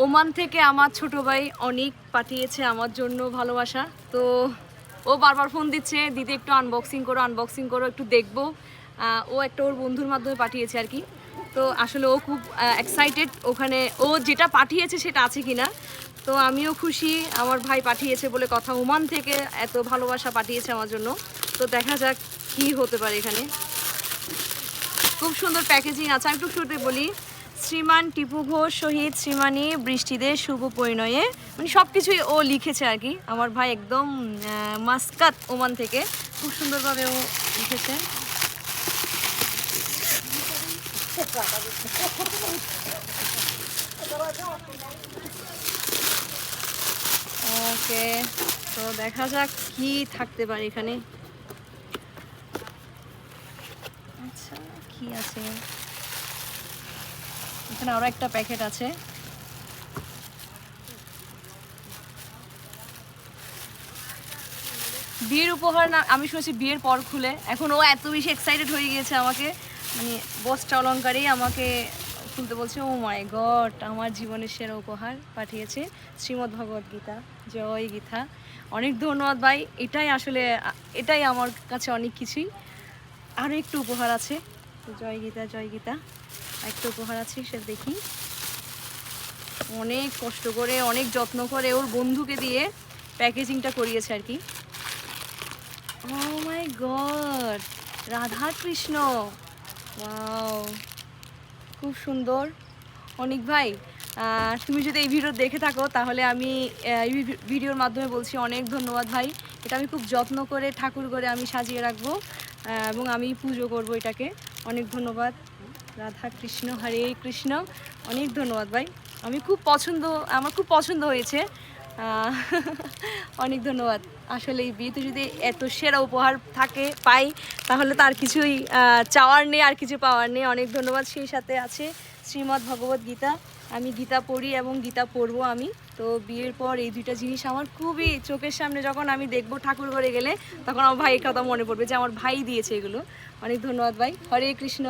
Oman থেকে আমার ছোট ভাই অনেক পাঠিয়েছে আমার জন্য ভালোবাসা। তো ও বারবার ফোন দিচ্ছে, দিদি একটু আনবক্সিং করো একটু দেখবো। ও একটা ওর বন্ধুর মাধ্যমে পাঠিয়েছে আর কি। তো আসলে ও খুব এক্সাইটেড, ওখানে ও যেটা পাঠিয়েছে সেটা আছে কিনা। তো আমিও খুশি আমার ভাই পাঠিয়েছে বলে কথা, ওমান থেকে এত ভালোবাসা পাঠিয়েছে আমার জন্য। তো দেখা যাক কি হতে পারে এখানে। খুব সুন্দর প্যাকেজিং আছে। আমি একটু শুরুতে বলি, শ্রীমান টিপু ঘোষ সহিত শ্রীমানী বৃষ্টিদের শুভ পরিণয়ে, মানে সব কিছুই ও লিখেছে আর কি। আমার ভাই একদম মাস্কাত ওমান থেকে, খুব সুন্দরভাবে ও লিখেছে। ওকে, তো দেখা যাক কি থাকতে পারে এখানে। আচ্ছা, কি আছে এখানে? আরো একটা প্যাকেট আছে। বিয়ের উপহার না, আমি শুনেছি বিয়ের পর খুলে। এখন ও এত বেশি এক্সাইটেড হয়ে গিয়েছে আমাকে, মানে বস্ত্র অলঙ্কারেই আমাকে খুলতে বলছে। ও মাই গড, আমার জীবনের সেরা উপহার পাঠিয়েছে শ্রীমদ্ ভগবদ গীতা। জয় গীতা, অনেক ধন্যবাদ ভাই। এটাই আসলে এটাই আমার কাছে অনেক কিছুই। আরও একটু উপহার আছে। জয় গীতা জয় গীতা, একটা উপহার আছে সে দেখি। অনেক কষ্ট করে অনেক যত্ন করে ওর বন্ধুকে দিয়ে প্যাকেজিংটা করিয়েছে আর কি। ও মাই গড, রাধা কৃষ্ণ, ওয়াও, খুব সুন্দর। অনিক ভাই, তুমি যদি এই ভিডিও দেখে থাকো তাহলে আমি এই ভিডিওর মাধ্যমে বলছি অনেক ধন্যবাদ ভাই। এটা আমি খুব যত্ন করে ঠাকুর করে আমি সাজিয়ে রাখবো, এবং আমি পুজো করব এটাকে। অনেক ধন্যবাদ। রাধা কৃষ্ণ, হরে কৃষ্ণ। অনেক ধন্যবাদ ভাই, আমি খুব আমার খুব পছন্দ হয়েছে। অনেক ধন্যবাদ। আসলে এই বিয়েতে যদি এত সেরা উপহার পাই তাহলে তো আর কিছুই চাওয়ার নেই, আর কিছু পাওয়ার নেই। অনেক ধন্যবাদ। সেই সাথে আছে শ্রীমদ্ ভগবদ গীতা। আমি গীতা পড়ি এবং গীতা পড়বো আমি। তো বিয়ের পর এই দুইটা জিনিস আমার খুবই চোখের সামনে, যখন আমি দেখবো ঠাকুর ঘরে গেলে, তখন আমার ভাইয়ের কথা মনে পড়বে যে আমার ভাই দিয়েছে এগুলো। অনেক ধন্যবাদ ভাই। হরে কৃষ্ণ।